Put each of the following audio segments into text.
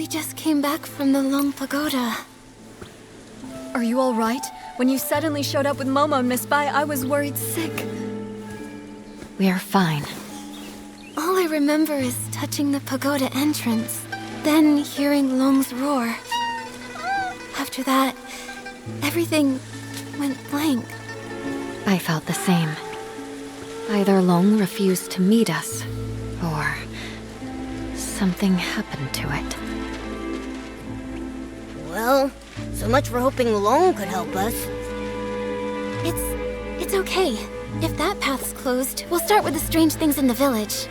We just came back from the Long Pagoda. Are you all right? When you suddenly showed up with Momo and Miss Bai, I was worried sick. We are fine. All I remember is touching the pagoda entrance, then hearing Long's roar. After that, everything went blank. I felt the same. Either Long refused to meet us, or something happened to it. Well, so much for hoping Long could help us. It's okay. If that path's closed, we'll start with the strange things in the village.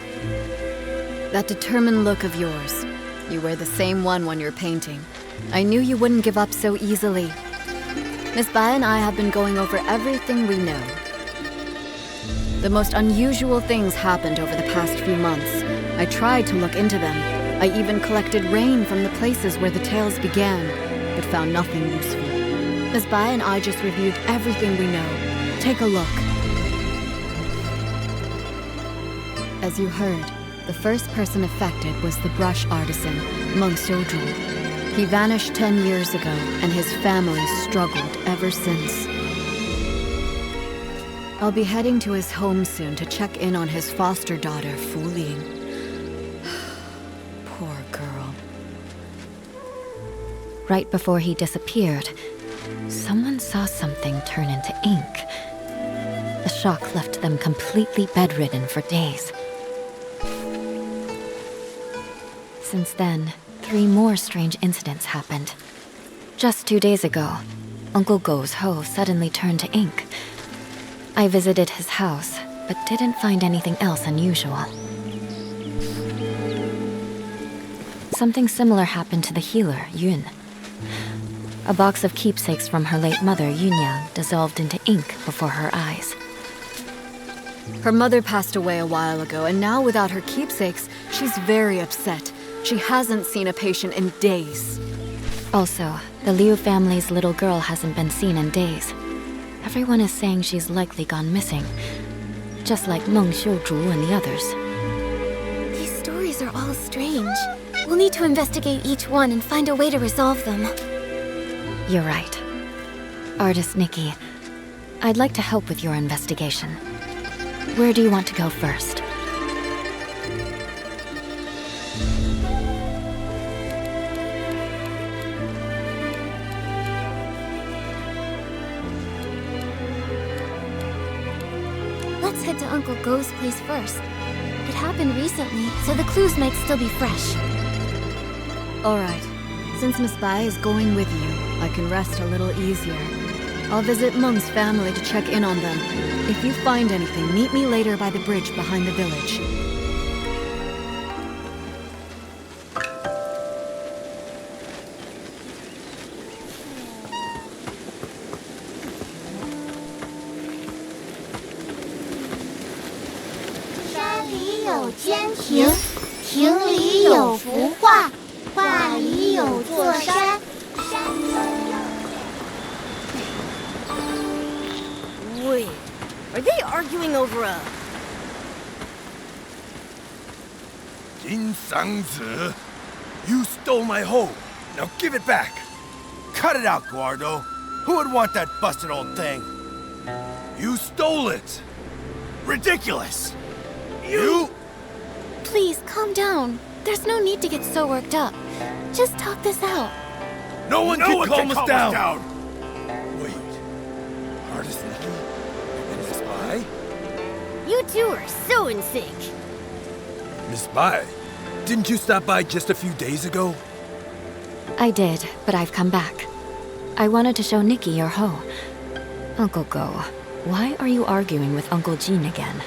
That determined look of yours. You wear the same one when you're painting. I knew you wouldn't give up so easily. Miss Bai and I have been going over everything we know. The most unusual things happened over the past few months. I tried to look into them. I even collected rain from the places where the tales began, but found nothing useful. Miss Bai and I just reviewed everything we know. Take a look. As you heard, the first person affected was the brush artisan, Meng Xiuzhu. He vanished 10 years ago, and his family struggled ever since. I'll be heading to his home soon to check in on his foster daughter, Fu Ling. Poor girl. Right before he disappeared, someone saw something turn into ink. The shock left them completely bedridden for days. Since then, 3 more strange incidents happened. Just 2 days ago, Uncle Go's hoe suddenly turned to ink. I visited his house, but didn't find anything else unusual. Something similar happened to the healer, Yun. A box of keepsakes from her late mother, Yunyang, dissolved into ink before her eyes. Her mother passed away a while ago, and now without her keepsakes, she's very upset. She hasn't seen a patient in days. Also, the Liu family's little girl hasn't been seen in days. Everyone is saying she's likely gone missing, just like Meng Xiuzhu and the others. These stories are all strange. We'll need to investigate each one and find a way to resolve them. You're right. Artist Nikki, I'd like to help with your investigation. Where do you want to go first? Let's head to Uncle Go's place first. It happened recently, so the clues might still be fresh. All right. Since Miss Bai is going with you, I can rest a little easier. I'll visit Meng's family to check in on them. If you find anything, meet me later by the bridge behind the village. Wait, are they arguing over a... Jin Sangzi, you stole my hoe. Now give it back. Cut it out, Guardo. Who would want that busted old thing? You stole it. Ridiculous. You... Please, calm down. There's no need to get so worked up. Just talk this out. No one can calm us down. Wait. Artist Nikki and Miss Bai? You two are so in sync. Miss Bai, didn't you stop by just a few days ago? I did, but I've come back. I wanted to show Nikki your hoe. Uncle Go, why are you arguing with Uncle Jean again?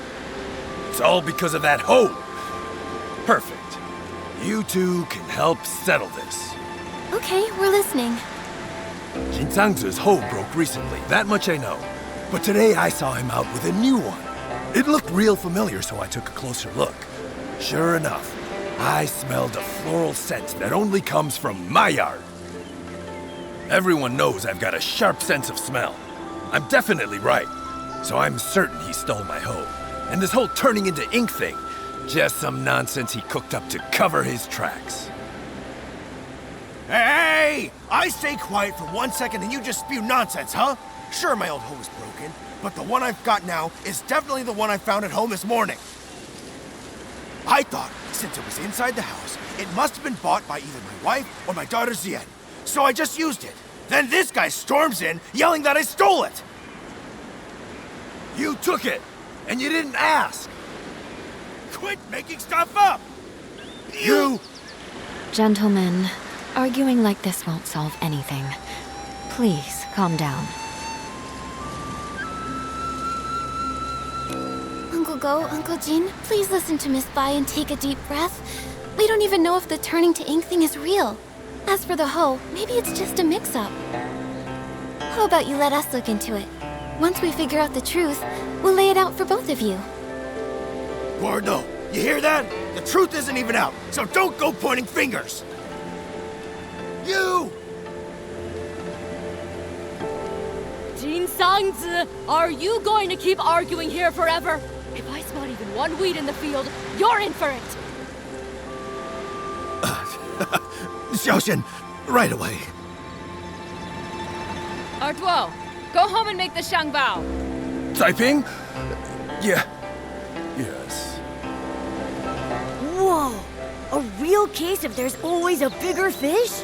It's all because of that hoe. Perfect. You two can help settle this. Okay, we're listening. Jin Sangzi's hoe broke recently, that much I know. But today I saw him out with a new one. It looked real familiar, so I took a closer look. Sure enough, I smelled a floral scent that only comes from my yard. Everyone knows I've got a sharp sense of smell. I'm definitely right, so I'm certain he stole my hoe. And this whole turning into ink thing, just some nonsense he cooked up to cover his tracks. Hey! I stay quiet for 1 second and you just spew nonsense, huh? Sure, my old hoe is broken, but the one I've got now is definitely the one I found at home this morning. I thought, since it was inside the house, it must have been bought by either my wife or my daughter Zien. So I just used it. Then this guy storms in, yelling that I stole it. You took it, and you didn't ask. Quit making stuff up! You... Gentlemen, arguing like this won't solve anything. Please, calm down. Uncle Go, Uncle Jin, please listen to Miss Bai and take a deep breath. We don't even know if the turning to ink thing is real. As for the hoe, maybe it's just a mix-up. How about you let us look into it? Once we figure out the truth, we'll lay it out for both of you. Gordo, you hear that? The truth isn't even out, so don't go pointing fingers. You! Jin Sangzi, are you going to keep arguing here forever? If I spot even one weed in the field, you're in for it! Xiaoxian, right away. Artuo, go home and make the Shangbao. Taiping? Yeah. Yes. Whoa! A real case of there's always a bigger fish?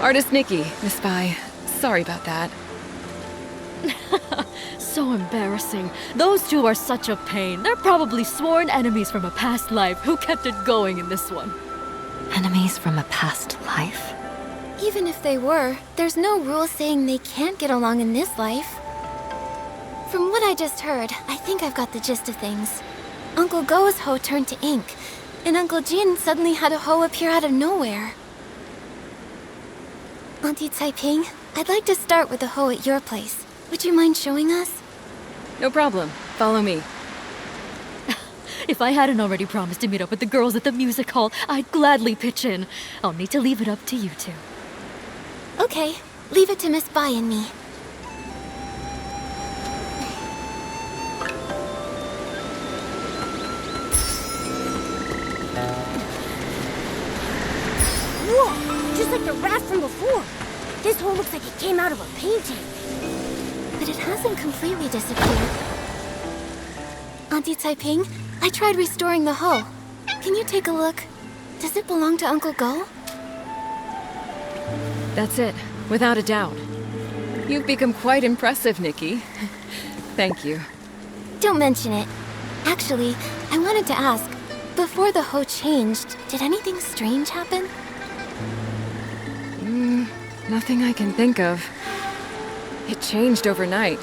Artist Nikki, Miss Bai. Sorry about that. So embarrassing. Those two are such a pain. They're probably sworn enemies from a past life who kept it going in this one. Enemies from a past life? Even if they were, there's no rule saying they can't get along in this life. From what I just heard, I think I've got the gist of things. Uncle Go's hoe turned to ink, and Uncle Jin suddenly had a hoe appear out of nowhere. Auntie Taiping, I'd like to start with the hoe at your place. Would you mind showing us? No problem. Follow me. If I hadn't already promised to meet up with the girls at the music hall, I'd gladly pitch in. I'll need to leave it up to you two. Okay, leave it to Miss Bai and me. Whoa! Just like the raft from before. This hole looks like it came out of a painting. But it hasn't completely disappeared. Auntie Taiping, I tried restoring the hoe. Can you take a look? Does it belong to Uncle Go? That's it, without a doubt. You've become quite impressive, Nikki. Thank you. Don't mention it. Actually, I wanted to ask, before the hoe changed, did anything strange happen? Nothing I can think of. It changed overnight.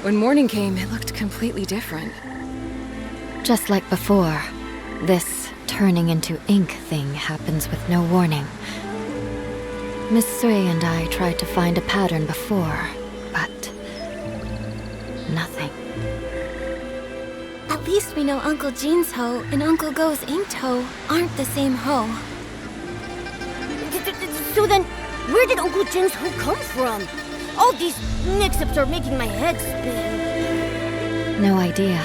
When morning came, it looked completely different. Just like before, this turning into ink thing happens with no warning. Miss Sui and I tried to find a pattern before, but nothing. At least we know Uncle Jin's hoe and Uncle Go's inked hoe aren't the same hoe. So then, where did Uncle Jin's hoe come from? All these mix-ups are making my head spin. No idea.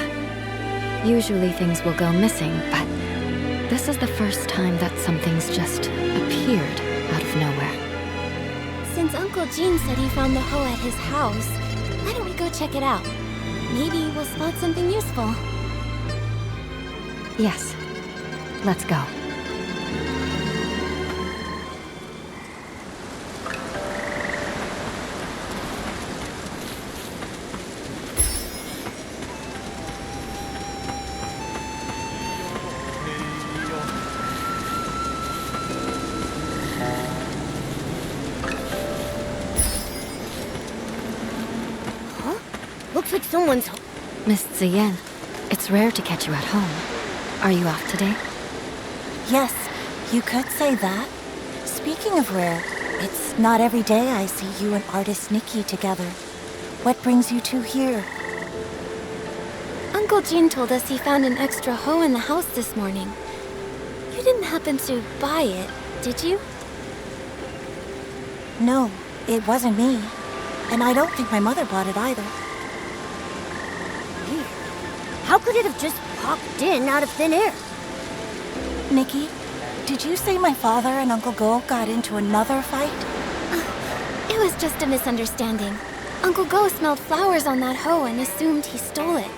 Usually things will go missing, but this is the first time that something's just appeared out of nowhere. Since Uncle Jin said he found the hoe at his house, why don't we go check it out? Maybe we'll spot something useful. Yes. Let's go. Looks like someone's... Miss Ziyan, it's rare to catch you at home. Are you off today? Yes, you could say that. Speaking of rare, it's not every day I see you and artist Nikki together. What brings you two here? Uncle Jin told us he found an extra hoe in the house this morning. You didn't happen to buy it, did you? No, it wasn't me. And I don't think my mother bought it either. Weird. How could it have just popped in out of thin air? Nikki, Did you say my father and Uncle Go got into another fight? It was just a misunderstanding. Uncle Go smelled flowers on that hoe and assumed he stole it.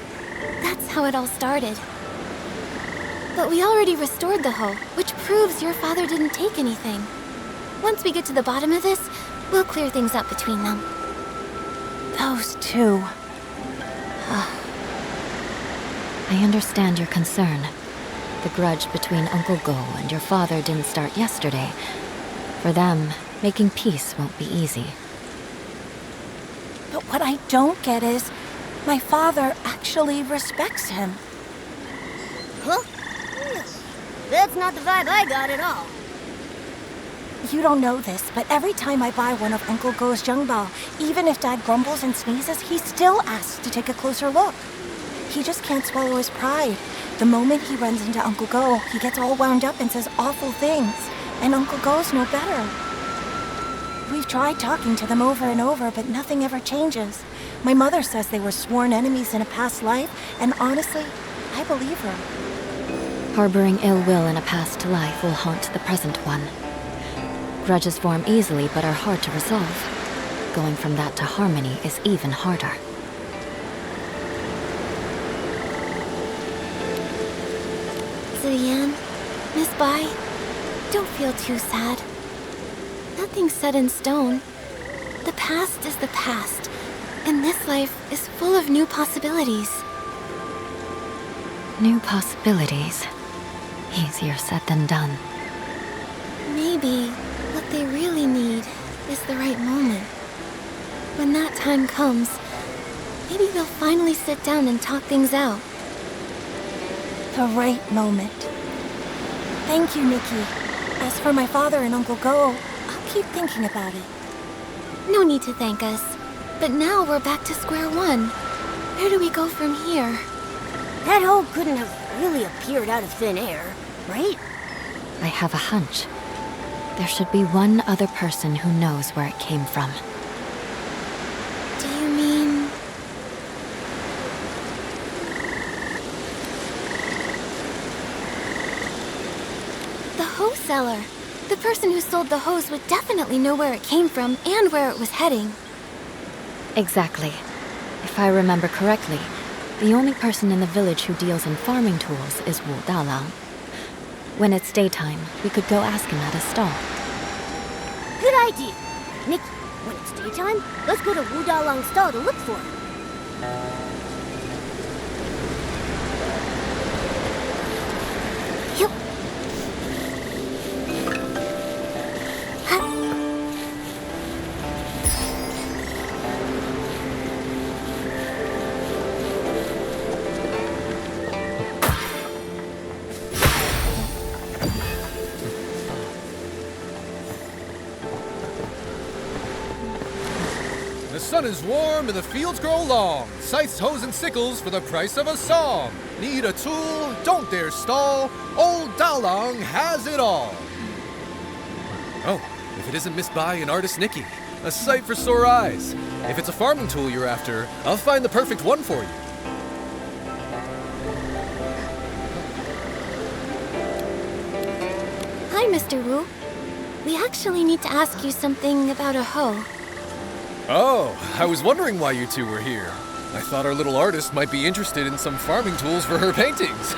That's how it all started. But we already restored the hoe, which proves your father didn't take anything. Once we get to the bottom of this, we'll clear things up between them. Those two. I understand your concern. The grudge between Uncle Go and your father didn't start yesterday. For them, making peace won't be easy. But what I don't get is, my father actually respects him. Huh? That's not the vibe I got at all. You don't know this, but every time I buy one of Uncle Go's Zhengbao, even if Dad grumbles and sneezes, he still asks to take a closer look. He just can't swallow his pride. The moment he runs into Uncle Go, he gets all wound up and says awful things. And Uncle Go's no better. We've tried talking to them over and over, but nothing ever changes. My mother says they were sworn enemies in a past life, and honestly, I believe her. Harboring ill will in a past life will haunt the present one. Grudges form easily but are hard to resolve. Going from that to harmony is even harder. Ziyan, Miss Bai, don't feel too sad. Nothing's set in stone. The past is the past, and this life is full of new possibilities. New possibilities. Easier said than done. Maybe what they really need is the right moment. When that time comes, maybe they'll finally sit down and talk things out. The right moment. Thank you, Nikki. As for my father and Uncle Go, I'll keep thinking about it. No need to thank us. But now we're back to square one. Where do we go from here? That hole couldn't have really appeared out of thin air, right? I have a hunch. There should be one other person who knows where it came from. Do you mean... the hose seller? The person who sold the hose would definitely know where it came from and where it was heading. Exactly. If I remember correctly, the only person in the village who deals in farming tools is Wu Dalang. When it's daytime, we could go ask him at his stall. Good idea. Nikki, when it's daytime, let's go to Wu Dalang's stall to look for him. Yup. The sun is warm and the fields grow long. Scythes, hoes, and sickles for the price of a song. Need a tool? Don't dare stall. Old Dalang has it all. Oh, if it isn't Miss Bai and artist Nikki. A sight for sore eyes. If it's a farming tool you're after, I'll find the perfect one for you. Hi, Mr. Wu. We actually need to ask you something about a hoe. Oh, I was wondering why you two were here. I thought our little artist might be interested in some farming tools for her paintings.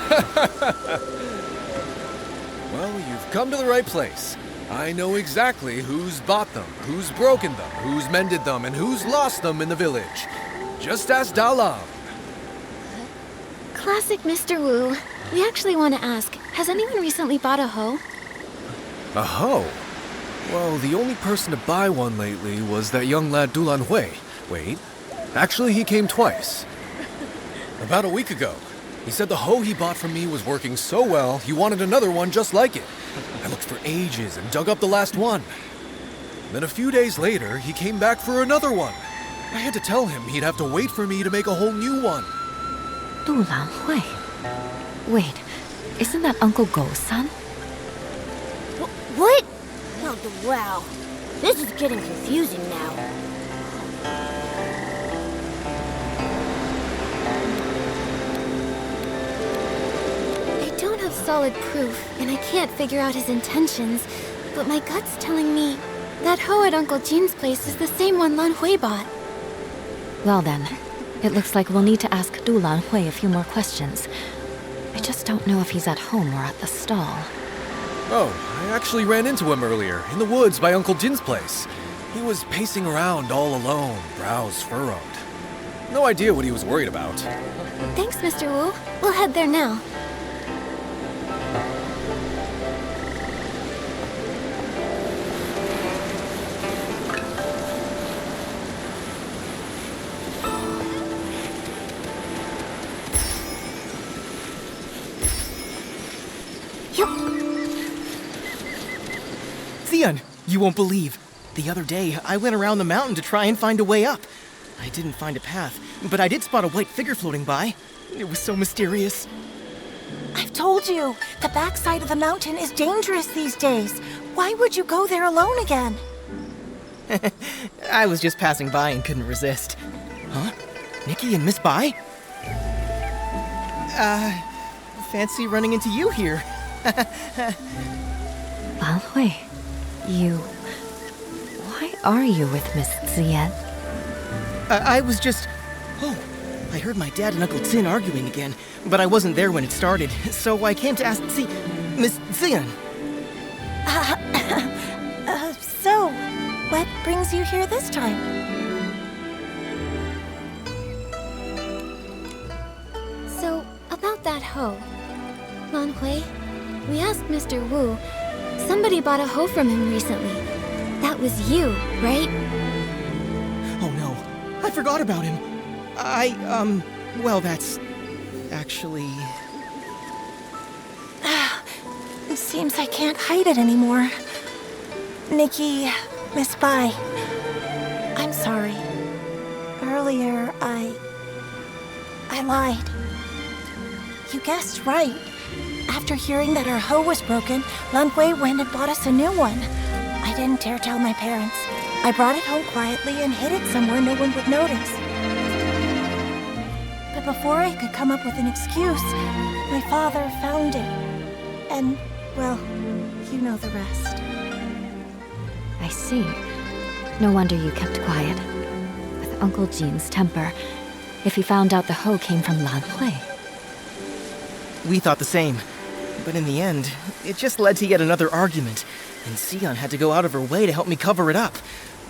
Well, you've come to the right place. I know exactly who's bought them, who's broken them, who's mended them, and who's lost them in the village. Just ask Dalang. Classic Mr. Wu. We actually want to ask, has anyone recently bought a hoe? A hoe? Well, the only person to buy one lately was that young lad Dulan Hui. Wait, actually he came twice. About a week ago. He said the hoe he bought from me was working so well, he wanted another one just like it. I looked for ages and dug up the last one. Then a few days later, he came back for another one. I had to tell him he'd have to wait for me to make a whole new one. Dulan Hui. Wait, isn't that Uncle Go's son? What? Oh, wow. This is getting confusing now. I don't have solid proof, and I can't figure out his intentions, but my gut's telling me that hoe at Uncle Jin's place is the same one Lan Hui bought. Well then, it looks like we'll need to ask Du Lan Hui a few more questions. I just don't know if he's at home or at the stall. Oh, I actually ran into him earlier, in the woods by Uncle Jin's place. He was pacing around all alone, brows furrowed. No idea what he was worried about. Thanks, Mr. Wu. We'll head there now. Xian, you won't believe. The other day, I went around the mountain to try and find a way up. I didn't find a path, but I did spot a white figure floating by. It was so mysterious. I've told you, the backside of the mountain is dangerous these days. Why would you go there alone again? I was just passing by and couldn't resist. Huh? Nikki and Miss Bai? Fancy running into you here. Lan Hui, why are you with Miss Ziyan? I was just... Oh, I heard my dad and Uncle Jin arguing again, but I wasn't there when it started, so I came to ask Miss Ziyan. So, what brings you here this time? So, about that hoe. Lan Hui, we asked Mr. Wu. Somebody bought a hoe from him recently. That was you, right? Oh no, I forgot about him. Well, that's... actually... It seems I can't hide it anymore. Nikki, Miss Bai, I'm sorry. Earlier, I lied. You guessed right. After hearing that our hoe was broken, Lan Hui went and bought us a new one. I didn't dare tell my parents. I brought it home quietly and hid it somewhere no one would notice. But before I could come up with an excuse, my father found it. And, well, you know the rest. I see. No wonder you kept quiet. With Uncle Jin's temper, if he found out the hoe came from Lan Hui. We thought the same. But in the end, it just led to yet another argument, and Xian had to go out of her way to help me cover it up.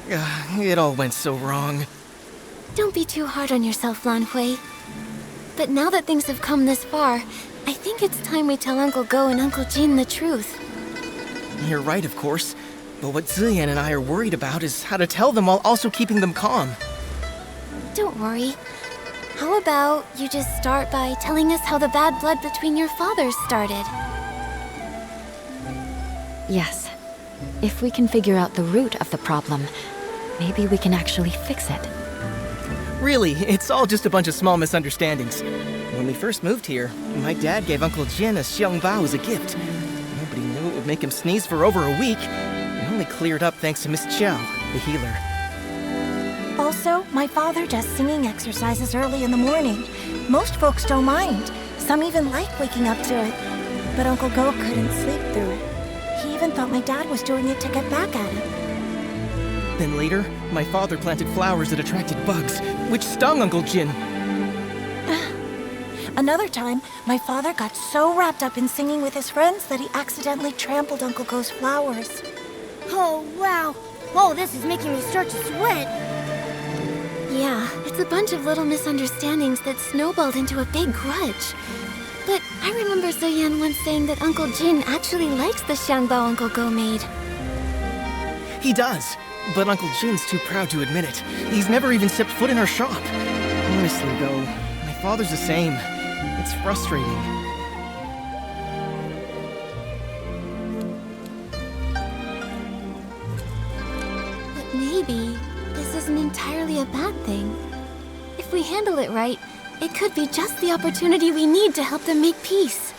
It all went so wrong. Don't be too hard on yourself, Lan Hui. But now that things have come this far, I think it's time we tell Uncle Go and Uncle Jin the truth. You're right, of course. But what Ziyan and I are worried about is how to tell them while also keeping them calm. Don't worry. How about you just start by telling us how the bad blood between your fathers started? Yes. If we can figure out the root of the problem, maybe we can actually fix it. Really, it's all just a bunch of small misunderstandings. When we first moved here, my dad gave Uncle Jin a xiangbao as a gift. Nobody knew it would make him sneeze for over a week. It only cleared up thanks to Miss Chow, the healer. Also, my father does singing exercises early in the morning. Most folks don't mind. Some even like waking up to it. But Uncle Go couldn't sleep through it. He even thought my dad was doing it to get back at him. Then later, my father planted flowers that attracted bugs, which stung Uncle Jin. Another time, my father got so wrapped up in singing with his friends that he accidentally trampled Uncle Go's flowers. Oh, wow. Oh, this is making me start to sweat. Yeah, it's a bunch of little misunderstandings that snowballed into a big grudge. But I remember Ziyan once saying that Uncle Jin actually likes the xiangbao Uncle Go made. He does, but Uncle Jin's too proud to admit it. He's never even stepped foot in our shop. Honestly, though, my father's the same. It's frustrating. But maybe this isn't entirely a bad thing. If we handle it right, it could be just the opportunity we need to help them make peace.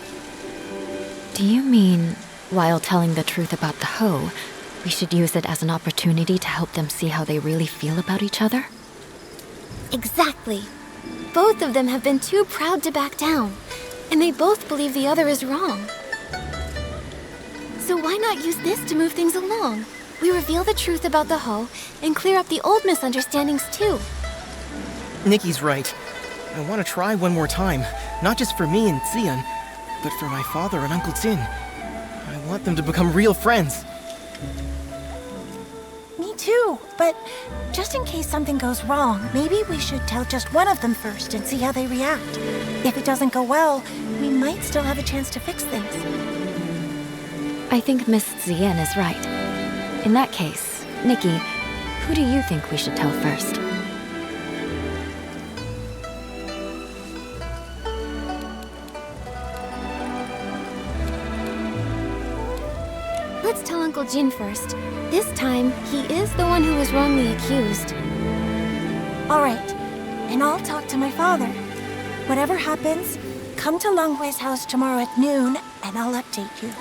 Do you mean, while telling the truth about the hoe, we should use it as an opportunity to help them see how they really feel about each other? Exactly. Both of them have been too proud to back down, and they both believe the other is wrong. So why not use this to move things along? We reveal the truth about the Ho and clear up the old misunderstandings too. Nikki's right. I want to try one more time, not just for me and Xian, but for my father and Uncle Jin. I want them to become real friends. Me too, but just in case something goes wrong, maybe we should tell just one of them first and see how they react. If it doesn't go well, we might still have a chance to fix things. I think Miss Xian is right. In that case, Nikki, who do you think we should tell first? Let's tell Uncle Jin first. This time, he is the one who was wrongly accused. All right, and I'll talk to my father. Whatever happens, come to Longhui's house tomorrow at noon, and I'll update you.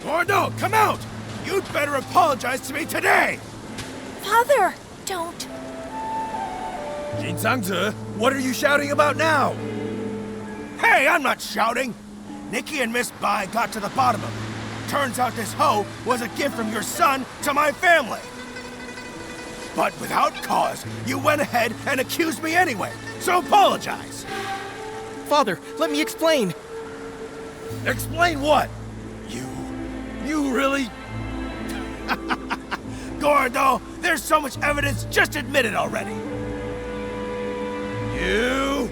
Gordo, come out! You'd better apologize to me today! Father, don't. Jin Zangzi, what are you shouting about now? Hey, I'm not shouting! Nikki and Miss Bai got to the bottom of it. Turns out this hoe was a gift from your son to my family. But without cause, you went ahead and accused me anyway, so apologize! Father, let me explain. Explain what? You really... Gordo, there's so much evidence, just admit it already. You...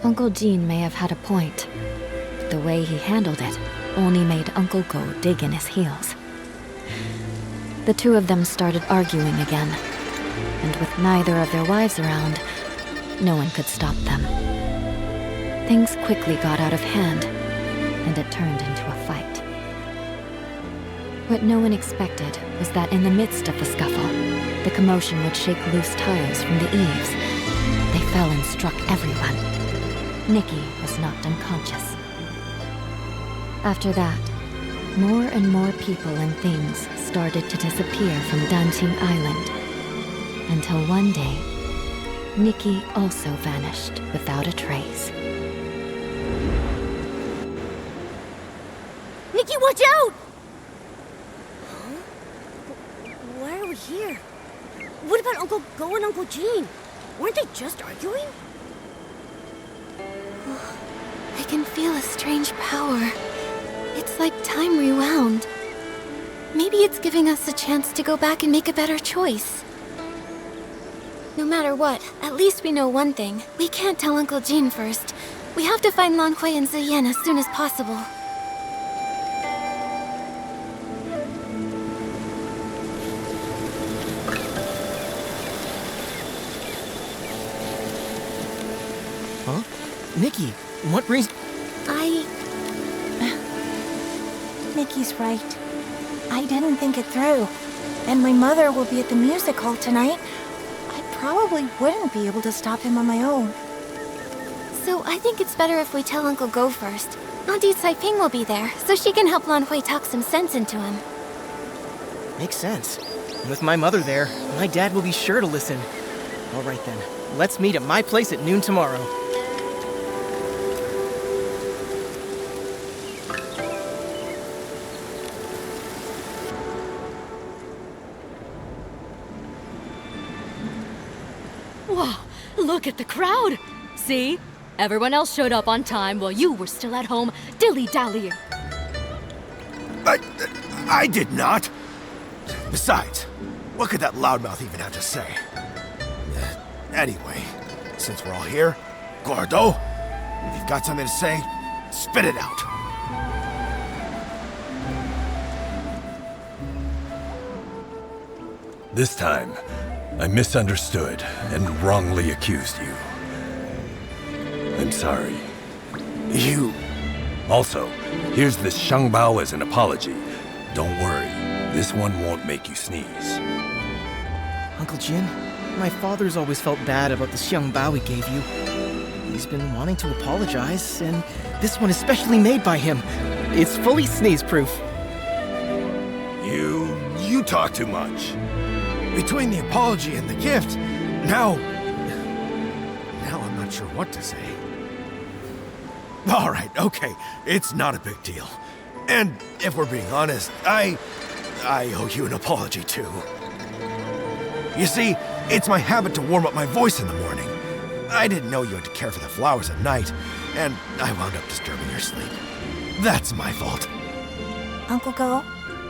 Uncle Jin may have had a point, but the way he handled it only made Uncle Go dig in his heels. The two of them started arguing again, and with neither of their wives around, no one could stop them. Things quickly got out of hand, and it turned into a fight. What no one expected was that in the midst of the scuffle, the commotion would shake loose tiles from the eaves. They fell and struck everyone. Nikki was knocked unconscious. After that, more and more people and things started to disappear from Danqing Island, until one day, Nikki also vanished without a trace. Nikki, watch out! Huh? Why are we here? What about Uncle Go and Uncle Jin? Weren't they just arguing? I can feel a strange power. It's like time rewound. Maybe it's giving us a chance to go back and make a better choice. No matter what, at least we know one thing. We can't tell Uncle Jin first. We have to find Lan Hui and Ziyan as soon as possible. Huh? Nikki, what reason? Nikki's right. I didn't think it through. And my mother will be at the music hall tonight. I probably wouldn't be able to stop him on my own. So I think it's better if we tell Uncle Go first. Auntie Caiping will be there, so she can help Lan Hui talk some sense into him. Makes sense. And with my mother there, my dad will be sure to listen. All right then, let's meet at my place at noon tomorrow. Wow, look at the crowd! See? Everyone else showed up on time while you were still at home dilly-dallying. I did not. Besides, what could that loudmouth even have to say? Anyway, since we're all here, Gordo, if you've got something to say, Spit it out. This time, I misunderstood and wrongly accused you. I'm sorry. Also, here's this Shangbao as an apology. Don't worry, this one won't make you sneeze. Uncle Jin, my father's always felt bad about the Xiangbao he gave you. He's been wanting to apologize, and this one is specially made by him. It's fully sneeze-proof. You talk too much. Between the apology and the gift, now I'm not sure what to say. All right, okay, it's not a big deal. And if we're being honest, I owe you an apology too. You see, it's my habit to warm up my voice in the morning. I didn't know you had to care for the flowers at night, and I wound up disturbing your sleep. That's my fault. Uncle Go,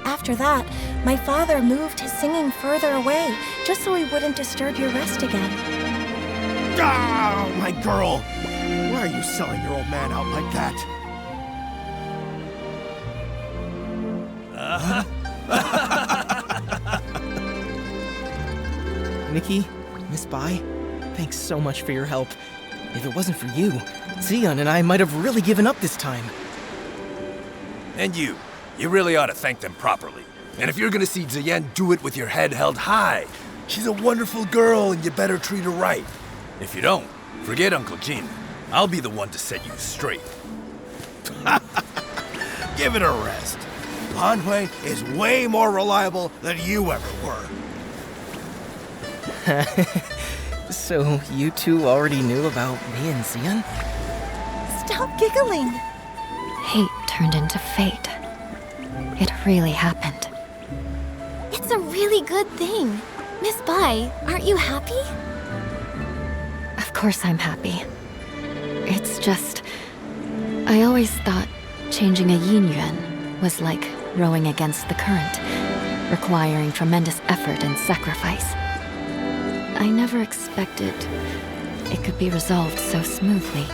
after that, my father moved his singing further away, just so he wouldn't disturb your rest again. Ah, my girl! Why are you selling your old man out like that? Nikki, Miss Bai, thanks so much for your help. If it wasn't for you, Zion and I might have really given up this time. And you really ought to thank them properly. And if you're gonna see Ziyan, do it with your head held high. She's a wonderful girl, and you better treat her right. If you don't, forget Uncle Jin. I'll be the one to set you straight. Give it a rest. Lan Hui is way more reliable than you ever were. So you two already knew about me and Zion? Stop giggling. Hate turned into fate. It really happened. It's a really good thing. Miss Bai, aren't you happy? Of course I'm happy. It's just... I always thought changing a yin yuan was like rowing against the current, requiring tremendous effort and sacrifice. I never expected it could be resolved so smoothly.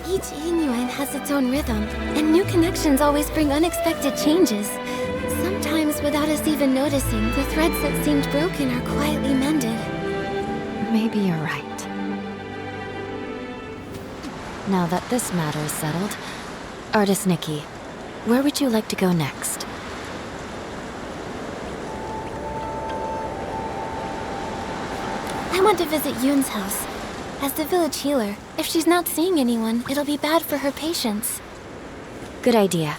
Each yin yuan has its own rhythm, and new connections always bring unexpected changes. Sometimes, without us even noticing, the threads that seemed broken are quietly mended. Maybe you're right. Now that this matter is settled, Artist Nikki, where would you like to go next? I want to visit Yoon's house. As the village healer, if she's not seeing anyone, it'll be bad for her patients. Good idea.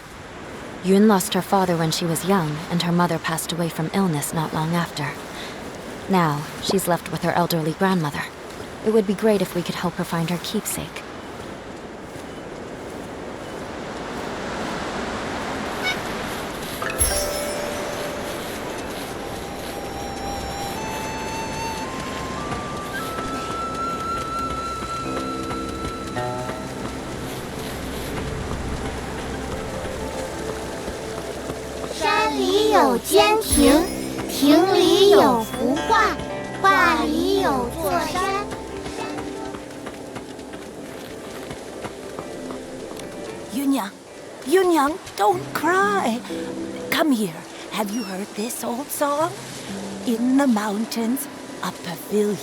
Yoon lost her father when she was young, and her mother passed away from illness not long after. Now, she's left with her elderly grandmother. It would be great if we could help her find her keepsake. Yunyang, don't cry. Come here. Have you heard this old song? In the mountains, a pavilion.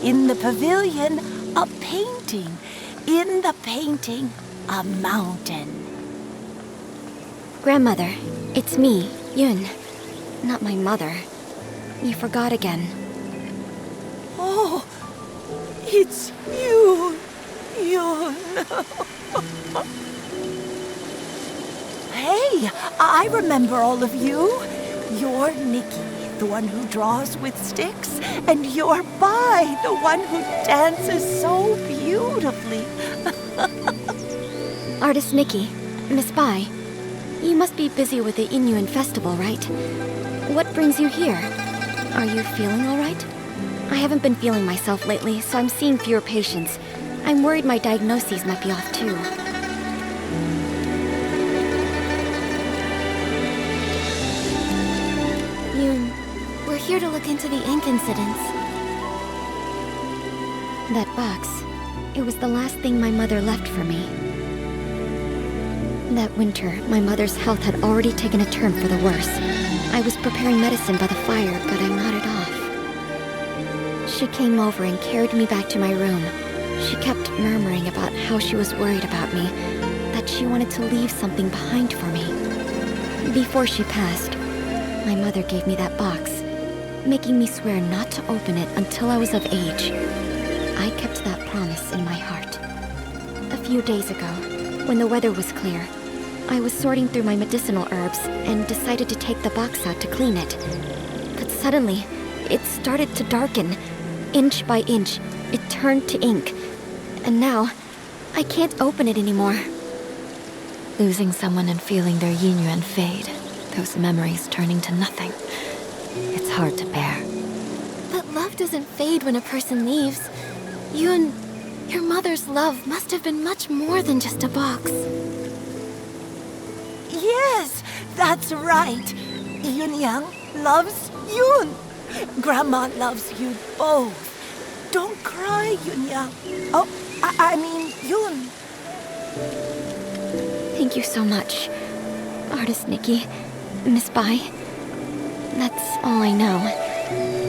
In the pavilion, a painting. In the painting, a mountain. Grandmother, it's me, Yun. Not my mother. You forgot again. Oh, it's you, Yun. Hey, I remember all of you. You're Nikki, the one who draws with sticks, and you're Bai, the one who dances so beautifully. Artist Nikki, Miss Bai, you must be busy with the Inuan festival, right? What brings you here? Are you feeling all right? I haven't been feeling myself lately, so I'm seeing fewer patients. I'm worried my diagnoses might be off too. Yoon, we're here to look into the ink incidents. That box, It was the last thing my mother left for me. That winter, my mother's health had already taken a turn for the worse. I was preparing medicine by the fire, but I nodded off. She came over and carried me back to my room. She kept murmuring about how she was worried about me, that she wanted to leave something behind for me. Before she passed, my mother gave me that box, making me swear not to open it until I was of age. I kept that promise in my heart. A few days ago, when the weather was clear, I was sorting through my medicinal herbs and decided to take the box out to clean it. But suddenly, it started to darken. Inch by inch, it turned to ink. And now, I can't open it anymore. Losing someone and feeling their yin-yuan fade, those memories turning to nothing. It's hard to bear. But love doesn't fade when a person leaves. You and your mother's love must have been much more than just a box. Yes, that's right. Yunyang loves Yun. Grandma loves you both. Don't cry, Yunyang. Oh, I mean Yun. Thank you so much, Artist Nikki, Miss Bai. That's all I know.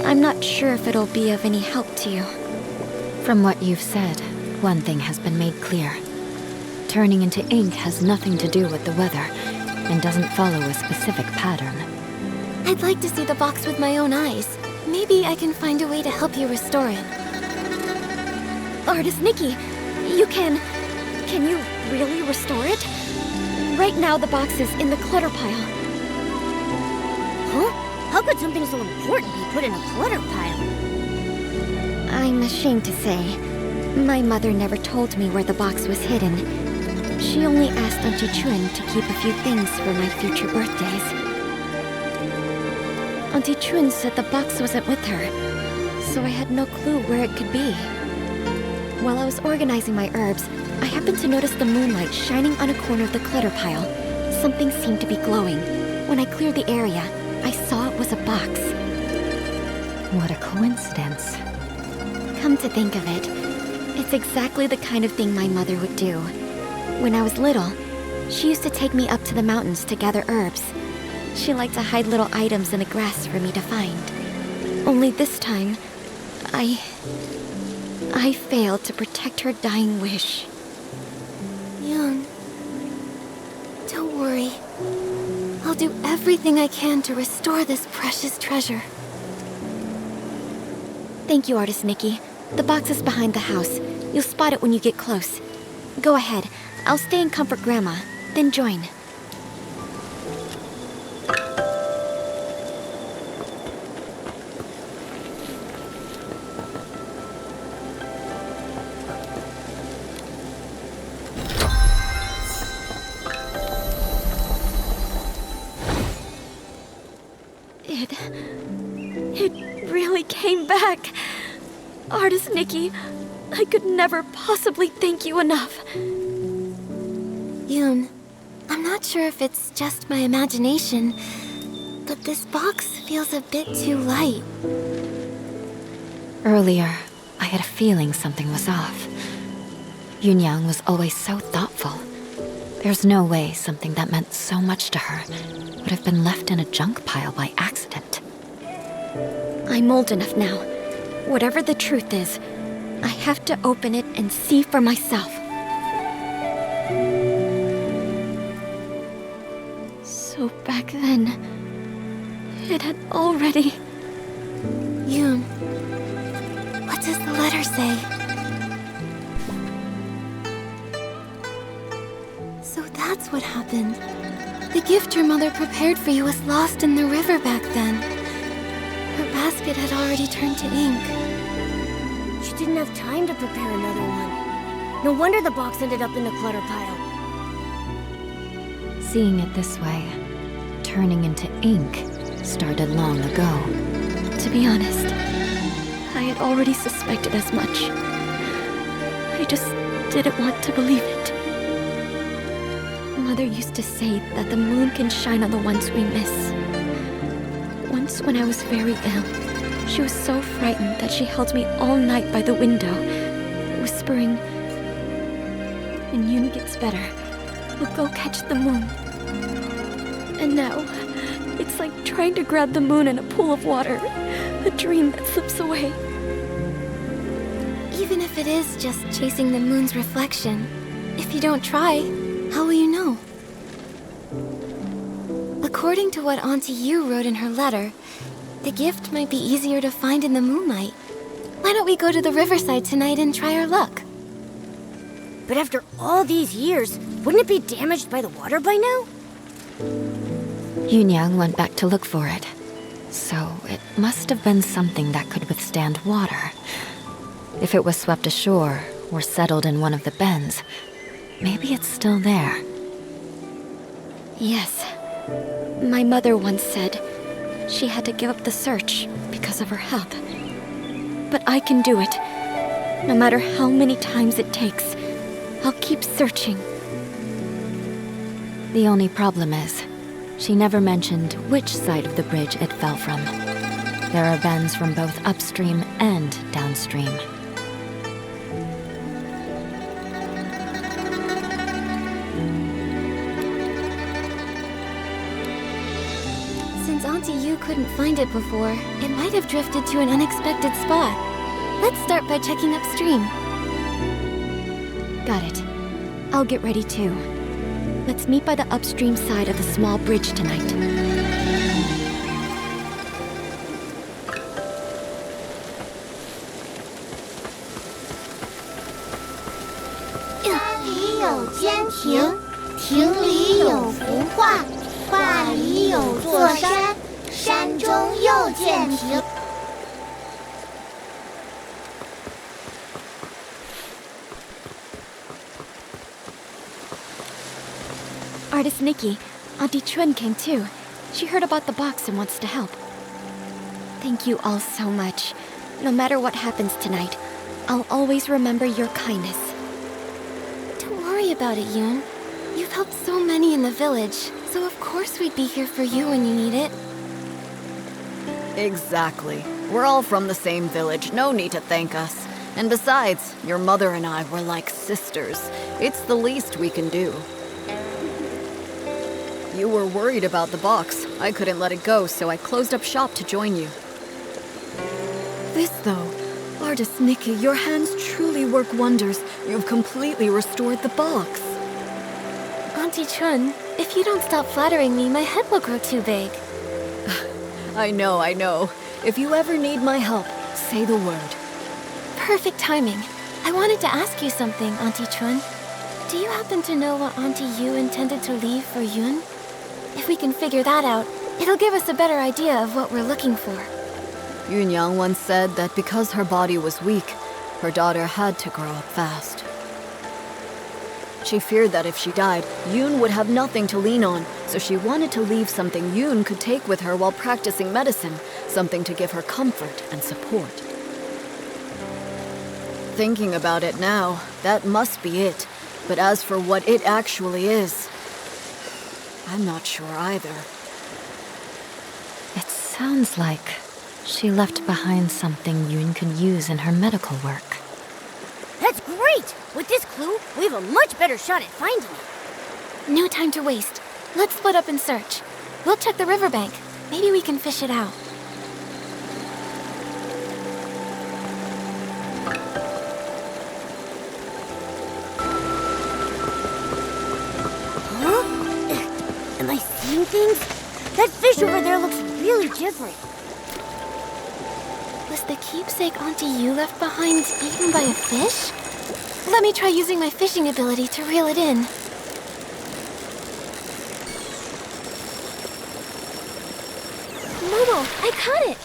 I'm not sure if it'll be of any help to you. From what you've said, one thing has been made clear. Turning into ink has nothing to do with the weather, and doesn't follow a specific pattern. I'd like to see the box with my own eyes. Maybe I can find a way to help you restore it. Artist Nikki, can you really restore it? Right now the box is in the clutter pile. Huh? How could something so important be put in a clutter pile? I'm ashamed to say, my mother never told me where the box was hidden. She only asked Auntie Chun to keep a few things for my future birthdays. Auntie Chun said the box wasn't with her, so I had no clue where it could be. While I was organizing my herbs, I happened to notice the moonlight shining on a corner of the clutter pile. Something seemed to be glowing. When I cleared the area, I saw it was a box. What a coincidence. Come to think of it, it's exactly the kind of thing my mother would do. When I was little, she used to take me up to the mountains to gather herbs. She liked to hide little items in the grass for me to find. Only this time, I failed to protect her dying wish. Yun, don't worry. I'll do everything I can to restore this precious treasure. Thank you, Artist Nikki. The box is behind the house. You'll spot it when you get close. Go ahead. I'll stay and comfort Grandma, then join. It really came back. Artist Nikki, I could never possibly thank you enough. Yun, I'm not sure if it's just my imagination, but this box feels a bit too light. Earlier, I had a feeling something was off. Yunyang was always so thoughtful. There's no way something that meant so much to her would have been left in a junk pile by accident. I'm old enough now. Whatever the truth is, I have to open it and see for myself. So back then, it had already... Yun, what does the letter say? So that's what happened. The gift your mother prepared for you was lost in the river back then. Her basket had already turned to ink. She didn't have time to prepare another one. No wonder the box ended up in the clutter pile. Seeing it this way, turning into ink started long ago. To be honest, I had already suspected as much. I just didn't want to believe it. Mother used to say that the moon can shine on the ones we miss. Once when I was very ill, she was so frightened that she held me all night by the window, whispering and Yoon gets better, we'll go catch the moon. And now, it's like trying to grab the moon in a pool of water, a dream that slips away. Even if it is just chasing the moon's reflection, if you don't try, how will you know? According to what Auntie Yu wrote in her letter, the gift might be easier to find in the moonlight. Why don't we go to the riverside tonight and try our luck? But after all these years, wouldn't it be damaged by the water by now? Yunyang went back to look for it. So it must have been something that could withstand water. If it was swept ashore or settled in one of the bends, maybe it's still there. Yes. My mother once said she had to give up the search because of her health. But I can do it. No matter how many times it takes, I'll keep searching. The only problem is, she never mentioned which side of the bridge it fell from. There are bends from both upstream and downstream. Since Auntie Yu couldn't find it before, it might have drifted to an unexpected spot. Let's start by checking upstream. Got it. I'll get ready too. Let's meet by the upstream side of the small bridge tonight. Artist Nikki, Auntie Chun came too. She heard about the box and wants to help. Thank you all so much. No matter what happens tonight, I'll always remember your kindness. Don't worry about it, Yoon. You've helped so many in the village, so of course we'd be here for you when you need it. Exactly. We're all from the same village, no need to thank us. And besides, your mother and I were like sisters. It's the least we can do. You were worried about the box. I couldn't let it go, so I closed up shop to join you. This though, Artist Nikki, your hands truly work wonders. You've completely restored the box. Auntie Chun, if you don't stop flattering me, my head will grow too big. I know. If you ever need my help, say the word. Perfect timing. I wanted to ask you something, Auntie Chun. Do you happen to know what Auntie Yu intended to leave for Yoon? If we can figure that out, it'll give us a better idea of what we're looking for. Yunyang once said that because her body was weak, her daughter had to grow up fast. She feared that if she died, Yoon would have nothing to lean on, so she wanted to leave something Yoon could take with her while practicing medicine, something to give her comfort and support. Thinking about it now, that must be it. But as for what it actually is, I'm not sure either. It sounds like she left behind something Yoon could use in her medical work. That's great! With this clue, we have a much better shot at finding it. No time to waste. Let's split up and search. We'll check the riverbank. Maybe we can fish it out. Am I seeing things? That fish over there looks really different. Was the keepsake Auntie Yu left behind eaten by a fish? Let me try using my fishing ability to reel it in. Momo, I caught it!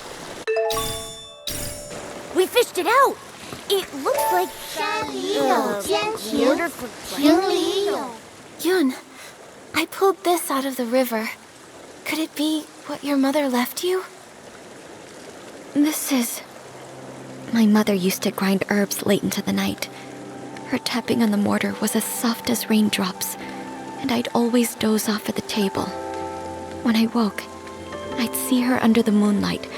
We fished it out! It looks like... order for... Yoon, I pulled this out of the river. Could it be what your mother left you? This is... My mother used to grind herbs late into the night. Her tapping on the mortar was as soft as raindrops, and I'd always doze off at the table. When I woke, I'd see her under the moonlight,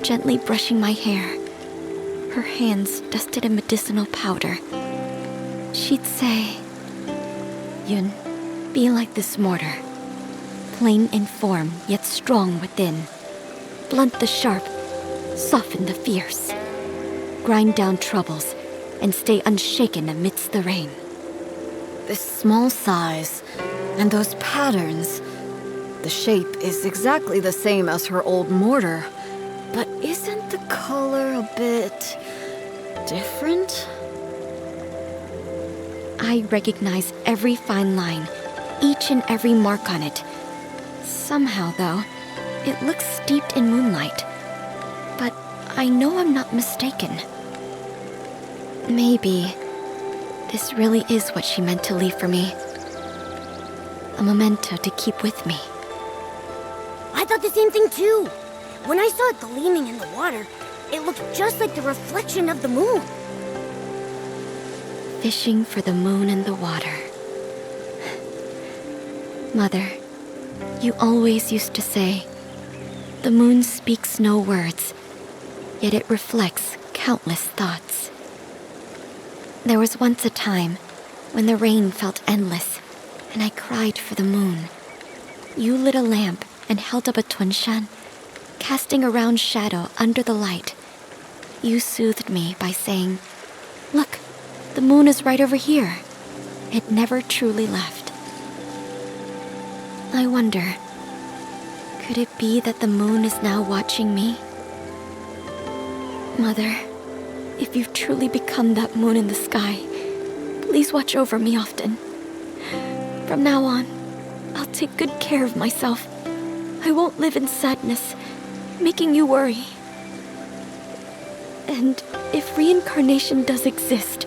gently brushing my hair, her hands dusted in medicinal powder. She'd say, Yun, be like this mortar. Plain in form, yet strong within. Blunt the sharp, soften the fierce. Grind down troubles, and stay unshaken amidst the rain. This small size, and those patterns. The shape is exactly the same as her old mortar. But isn't the color a bit different? I recognize every fine line, each and every mark on it. Somehow, though, it looks steeped in moonlight. But I know I'm not mistaken. Maybe this really is what she meant to leave for me. A memento to keep with me. I thought the same thing too. When I saw it gleaming in the water, it looked just like the reflection of the moon. Fishing for the moon in the water. Mother, you always used to say, the moon speaks no words, yet it reflects countless thoughts. There was once a time when the rain felt endless, and I cried for the moon. You lit a lamp and held up a tunshan, casting a round shadow under the light. You soothed me by saying, "Look, the moon is right over here." It never truly left. I wonder, could it be that the moon is now watching me? Mother, if you've truly become that moon in the sky, please watch over me often. From now on, I'll take good care of myself. I won't live in sadness, making you worry. And if reincarnation does exist,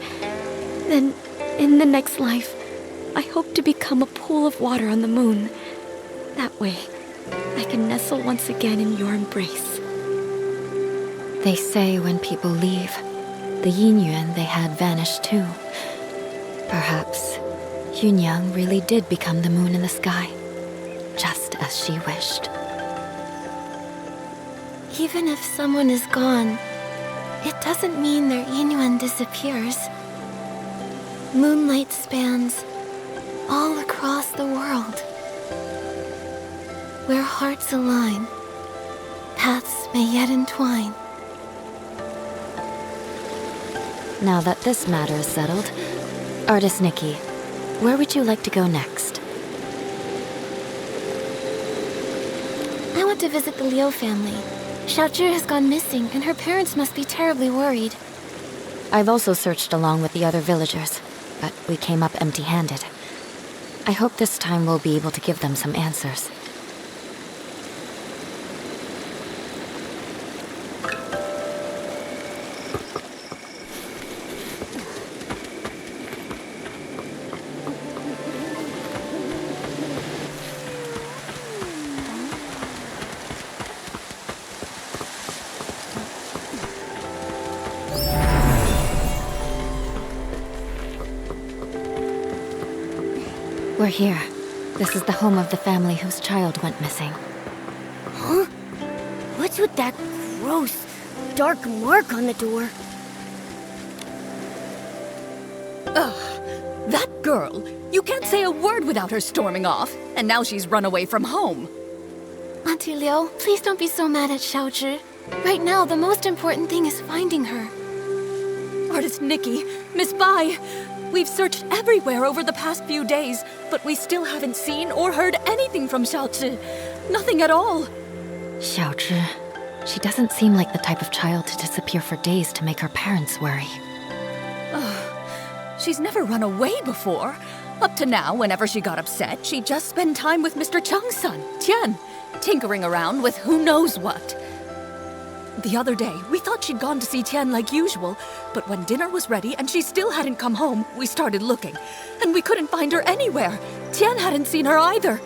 then in the next life, I hope to become a pool of water on the moon. That way, I can nestle once again in your embrace. They say when people leave, the yin-yuan they had vanished too. Perhaps Yunyang really did become the moon in the sky, just as she wished. Even if someone is gone, it doesn't mean their yin-yuan disappears. Moonlight spans all across the world. Where hearts align, paths may yet entwine. Now that this matter is settled, Artist Nikki, where would you like to go next? I want to visit the Liu family. Xiaozhi has gone missing, and her parents must be terribly worried. I've also searched along with the other villagers, but we came up empty-handed. I hope this time we'll be able to give them some answers. We're here. This is the home of the family whose child went missing. Huh? What's with that gross, dark mark on the door? Ugh, that girl! You can't say a word without her storming off, and now she's run away from home. Auntie Liu, please don't be so mad at Xiaozhi. Right now, the most important thing is finding her. Artist Nikki, Miss Bai, we've searched everywhere over the past few days, but we still haven't seen or heard anything from Xiaozhi. Nothing at all. Xiaozhi. She doesn't seem like the type of child to disappear for days to make her parents worry. She's never run away before. Up to now, whenever she got upset, she'd just spend time with Mr. Cheng's son, Tian, tinkering around with who knows what. The other day, we thought she'd gone to see Tian like usual, but when dinner was ready and she still hadn't come home, we started looking, and we couldn't find her anywhere. Tian hadn't seen her either.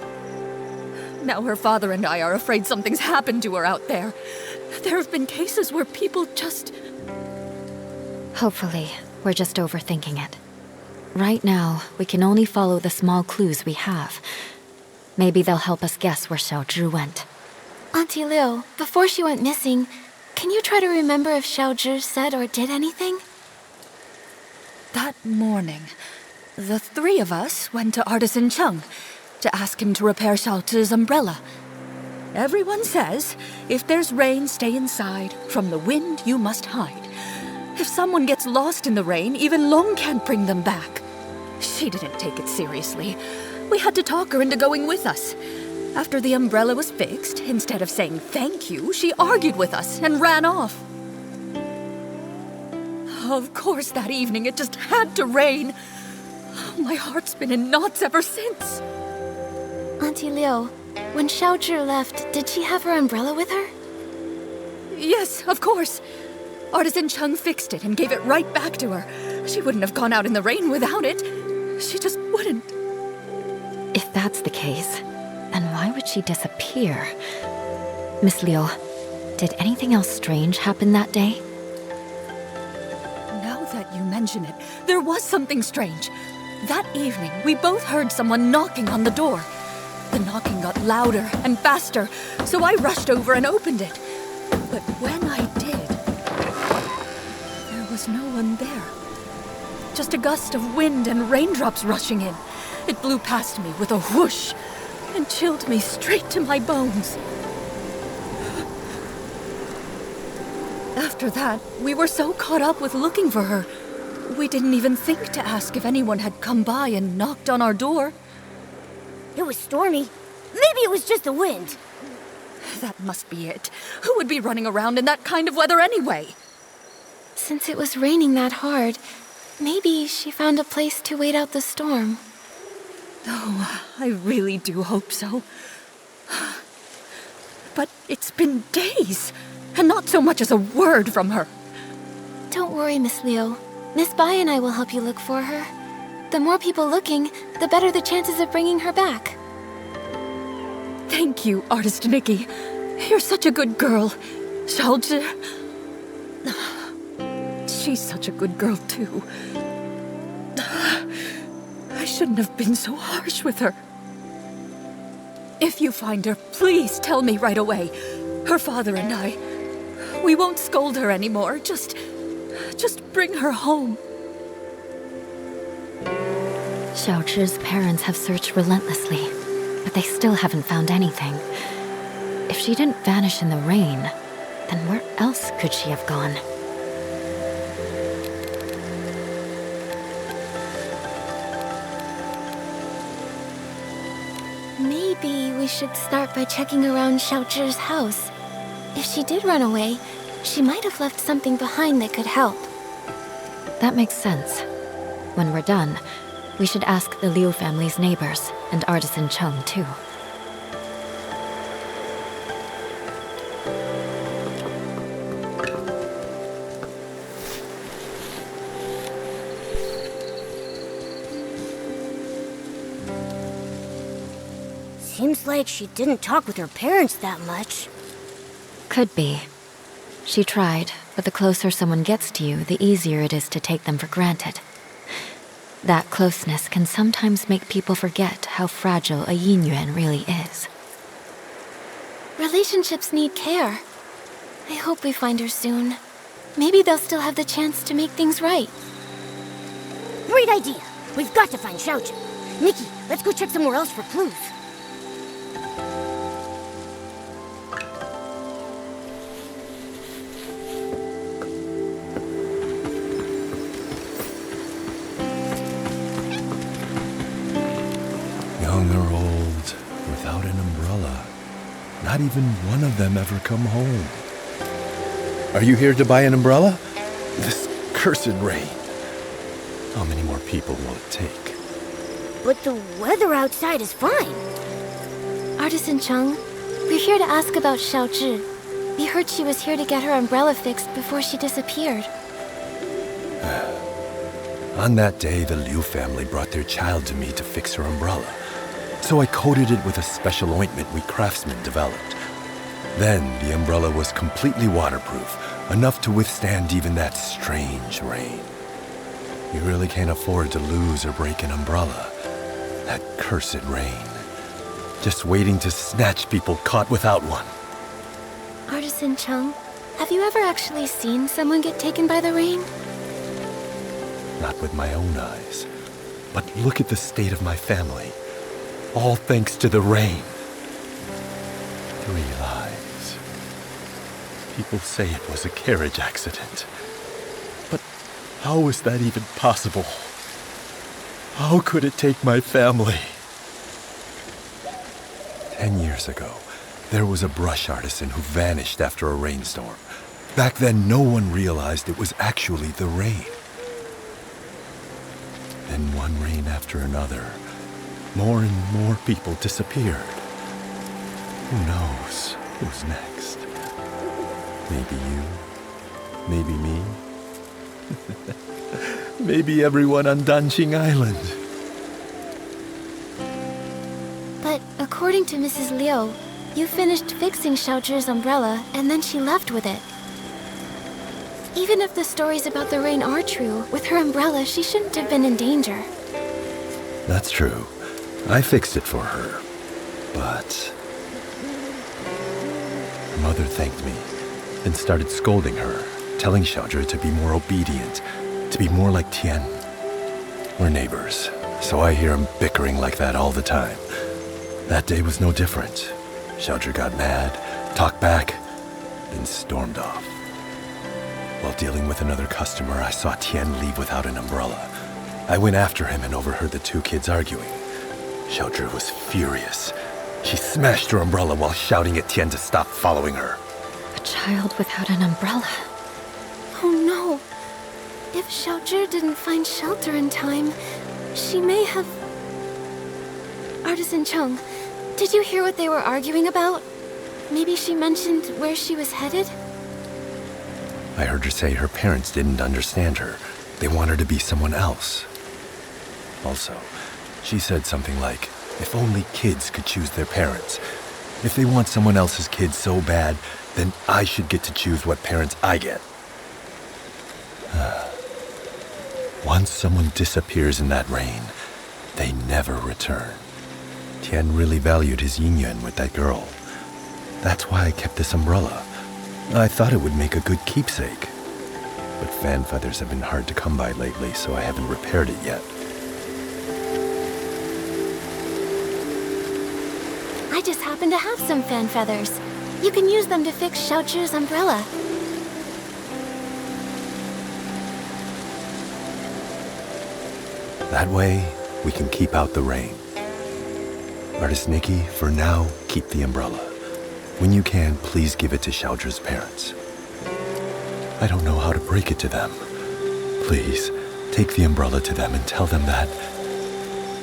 Now her father and I are afraid something's happened to her out there. There have been cases where people just... Hopefully, we're just overthinking it. Right now, we can only follow the small clues we have. Maybe they'll help us guess where Xiaozhi went. Auntie Liu, before she went missing, can you try to remember if Xiaozhi said or did anything? That morning, The three of us went to Artisan Chung to ask him to repair Xiaozi's umbrella. Everyone says, if there's rain, stay inside. From the wind, you must hide. If someone gets lost in the rain, even Long can't bring them back. She didn't take it seriously. We had to talk her into going with us. After the umbrella was fixed, instead of saying thank you, she argued with us and ran off. Of course, that evening it just had to rain. My heart's been in knots ever since. Auntie Liu, when Xiaozhi left, did she have her umbrella with her? Yes, of course. Artisan Chung fixed it and gave it right back to her. She wouldn't have gone out in the rain without it. She just wouldn't. If that's the case, then why would she disappear? Miss Liu, did anything else strange happen that day? Now that you mention it, there was something strange. That evening, we both heard someone knocking on the door. The knocking got louder and faster, so I rushed over and opened it. But when I did, there was no one there. Just a gust of wind and raindrops rushing in. It blew past me with a whoosh and chilled me straight to my bones. After that, we were so caught up with looking for her, we didn't even think to ask if anyone had come by and knocked on our door. It was stormy. Maybe it was just the wind. That must be it. Who would be running around in that kind of weather anyway? Since it was raining that hard, maybe she found a place to wait out the storm. Oh, I really do hope so. But it's been days, and not so much as a word from her. Don't worry, Miss Liu. Miss Bai and I will help you look for her. The more people looking, the better the chances of bringing her back. Thank you, Artist Nikki. You're such a good girl. Xiaozhi... She's such a good girl, too. I shouldn't have been so harsh with her. If you find her, please tell me right away. Her father and I... We won't scold her anymore. Just bring her home. Xiaozhi's parents have searched relentlessly, but they still haven't found anything. If she didn't vanish in the rain, then where else could she have gone? Maybe we should start by checking around Xiaozhi's house. If she did run away, she might have left something behind that could help. That makes sense. When we're done, we should ask the Liu family's neighbors and Artisan Chung, too. Seems like she didn't talk with her parents that much. Could be. She tried, but the closer someone gets to you, the easier it is to take them for granted. That closeness can sometimes make people forget how fragile a yin yuan really is. Relationships need care. I hope we find her soon. Maybe they'll still have the chance to make things right. Great idea. We've got to find Xiaozhi. Nikki, let's go check somewhere else for clues. Young or old, without an umbrella. Not even one of them ever come home. Are you here to buy an umbrella? This cursed rain. How many more people will it take? But the weather outside is fine. Artisan Chung, we're here to ask about Xiaozhi. We heard she was here to get her umbrella fixed before she disappeared. On that day, the Liu family brought their child to me to fix her umbrella. So I coated it with a special ointment we craftsmen developed. Then the umbrella was completely waterproof, enough to withstand even that strange rain. You really can't afford to lose or break an umbrella. That cursed rain. Just waiting to snatch people caught without one. Artisan Chung, have you ever actually seen someone get taken by the rain? Not with my own eyes. But look at the state of my family. All thanks to the rain. 3 lives. People say it was a carriage accident. But how is that even possible? How could it take my family? 10 years ago, there was a brush artisan who vanished after a rainstorm. Back then, no one realized it was actually the rain. Then one rain after another, more and more people disappeared. Who knows who's next? Maybe you, maybe me, maybe everyone on Danqing Island. But according to Mrs. Liu, you finished fixing Xiaozhi's umbrella and then she left with it. Even if the stories about the rain are true, with her umbrella, she shouldn't have been in danger. That's true. I fixed it for her. But her mother thanked me and started scolding her, telling Xiaozhi to be more obedient, to be more like Tian. We're neighbors, so I hear them bickering like that all the time. That day was no different. Xiaozhi got mad, talked back, then stormed off. While dealing with another customer, I saw Tian leave without an umbrella. I went after him and overheard the 2 kids arguing. Xiaozhi was furious. She smashed her umbrella while shouting at Tian to stop following her. A child without an umbrella. Oh no. If Xiaozhi didn't find shelter in time, she may have... Artisan Chung, did you hear what they were arguing about? Maybe she mentioned where she was headed? I heard her say her parents didn't understand her. They want her to be someone else. Also, she said something like, if only kids could choose their parents. If they want someone else's kids so bad, then I should get to choose what parents I get. Once someone disappears in that rain, they never return. Tian really valued his yin-yuan with that girl. That's why I kept this umbrella. I thought it would make a good keepsake. But fan feathers have been hard to come by lately, so I haven't repaired it yet. I just happen to have some fan feathers. You can use them to fix Xiaozhi's umbrella. That way, we can keep out the rain. Artist Nikki, for now, keep the umbrella. When you can, please give it to Xiaozhi's parents. I don't know how to break it to them. Please, take the umbrella to them and tell them that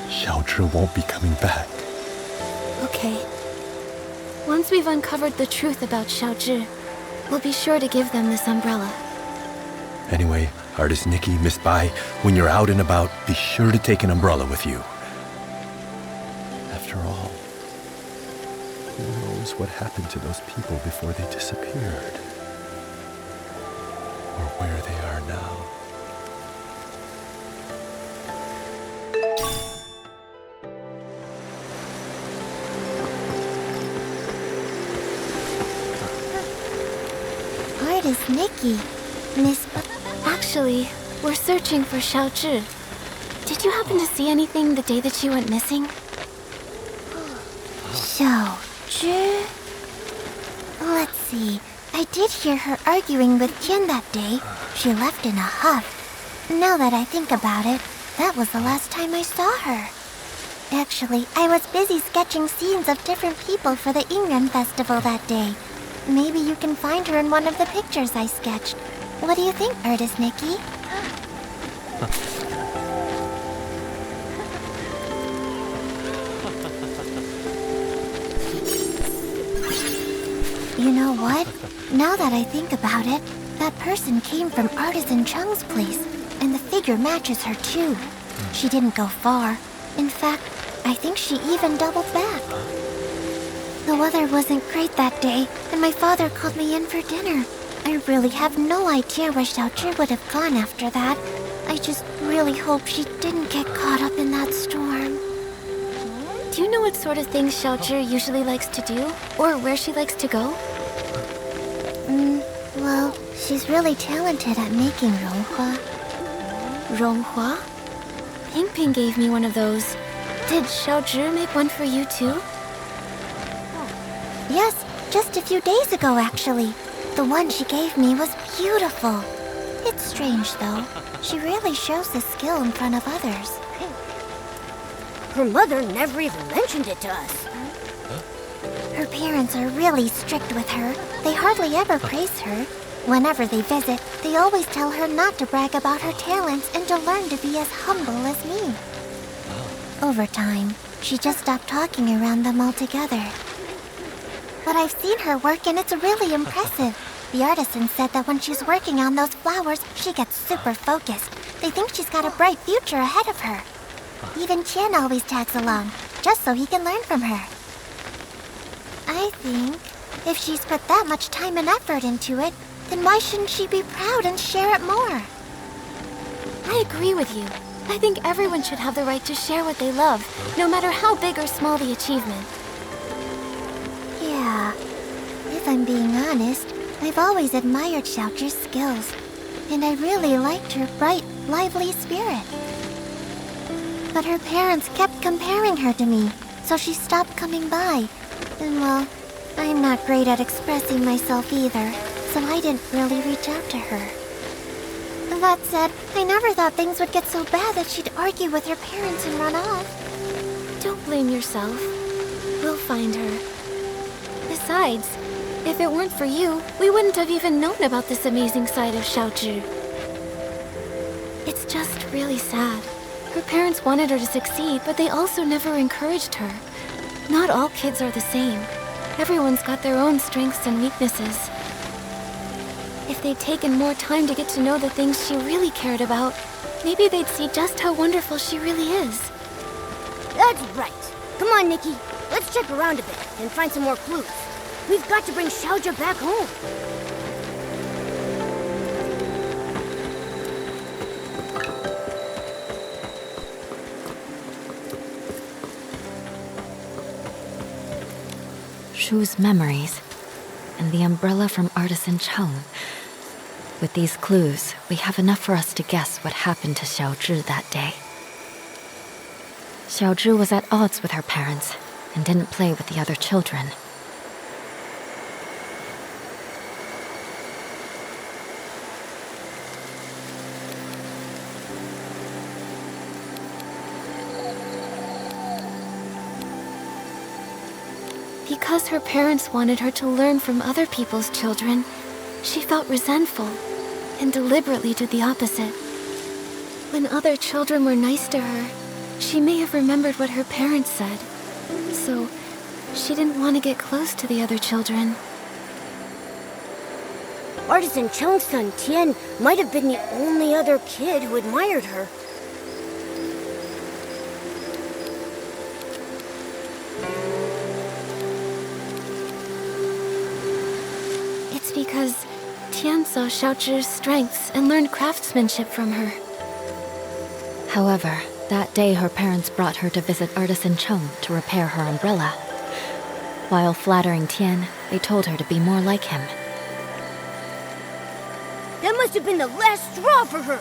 Xiaozhi won't be coming back. Okay. Once we've uncovered the truth about Xiaozhi, we'll be sure to give them this umbrella. Anyway, Artist Nikki, Miss Bai, when you're out and about, be sure to take an umbrella with you. After all, who knows what happened to those people before they disappeared? Or where they are now. Artist Nikki, Miss... Actually, we're searching for Xiaozhi. Did you happen to see anything the day that she went missing? Xiaozhi? Let's see. I did hear her arguing with Tian that day. She left in a huff. Now that I think about it, that was the last time I saw her. Actually, I was busy sketching scenes of different people for the Yingren Festival that day. Maybe you can find her in one of the pictures I sketched. What do you think, Artist Nikki? You know what? Now that I think about it, that person came from Artisan Chung's place, and the figure matches her too. She didn't go far. In fact, I think she even doubled back. The weather wasn't great that day, and my father called me in for dinner. I really have no idea where Xiaozhi would have gone after that. I just really hope she didn't get caught up in that storm. Do you know what sort of things Xiaozhi usually likes to do? Or where she likes to go? Well, she's really talented at making ronghua. Ronghua? Ping gave me one of those. Did Xiaozhi make one for you too? Yes, just a few days ago, actually. The one she gave me was beautiful. It's strange, though. She rarely shows this skill in front of others. Her mother never even mentioned it to us. Her parents are really strict with her. They hardly ever praise her. Whenever they visit, they always tell her not to brag about her talents and to learn to be as humble as me. Over time, she just stopped talking around them altogether. But I've seen her work and it's really impressive. The artisan said that when she's working on those flowers, she gets super focused. They think she's got a bright future ahead of her. Even Qian always tags along, just so he can learn from her. I think if she's put that much time and effort into it, then why shouldn't she be proud and share it more? I agree with you. I think everyone should have the right to share what they love, no matter how big or small the achievement. Yeah, if I'm being honest, I've always admired Xiaozhi's skills, and I really liked her bright, lively spirit. But her parents kept comparing her to me, so she stopped coming by. And well, I'm not great at expressing myself either, so I didn't really reach out to her. That said, I never thought things would get so bad that she'd argue with her parents and run off. Don't blame yourself. We'll find her. Besides, if it weren't for you, we wouldn't have even known about this amazing side of Xiaozhi. It's just really sad. Her parents wanted her to succeed, but they also never encouraged her. Not all kids are the same. Everyone's got their own strengths and weaknesses. If they'd taken more time to get to know the things she really cared about, maybe they'd see just how wonderful she really is. That's right. Come on, Nikki. Let's check around a bit and find some more clues. We've got to bring Xiaozhi back home. Shu's memories, and the umbrella from Artisan Chung. With these clues, we have enough for us to guess what happened to Xiaozhi that day. Xiaozhi was at odds with her parents and didn't play with the other children. Because her parents wanted her to learn from other people's children, she felt resentful and deliberately did the opposite. When other children were nice to her, she may have remembered what her parents said. So, she didn't want to get close to the other children. Artisan Chung's son, Tian, might have been the only other kid who admired her. It's because Tian saw Xiaozhi's strengths and learned craftsmanship from her. However, that day her parents brought her to visit Artisan Chung to repair her umbrella. While flattering Tian, they told her to be more like him. That must have been the last straw for her.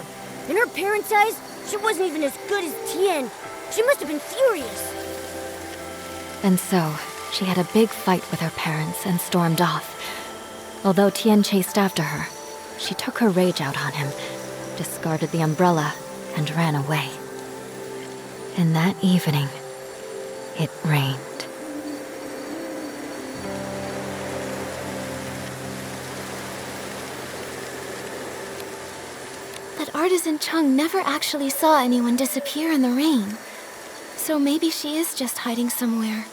In her parents' eyes, she wasn't even as good as Tian. She must have been furious. And so, she had a big fight with her parents and stormed off. Although Tian chased after her, she took her rage out on him, discarded the umbrella, and ran away. And that evening, it rained. But Artisan Chung never actually saw anyone disappear in the rain. So maybe she is just hiding somewhere.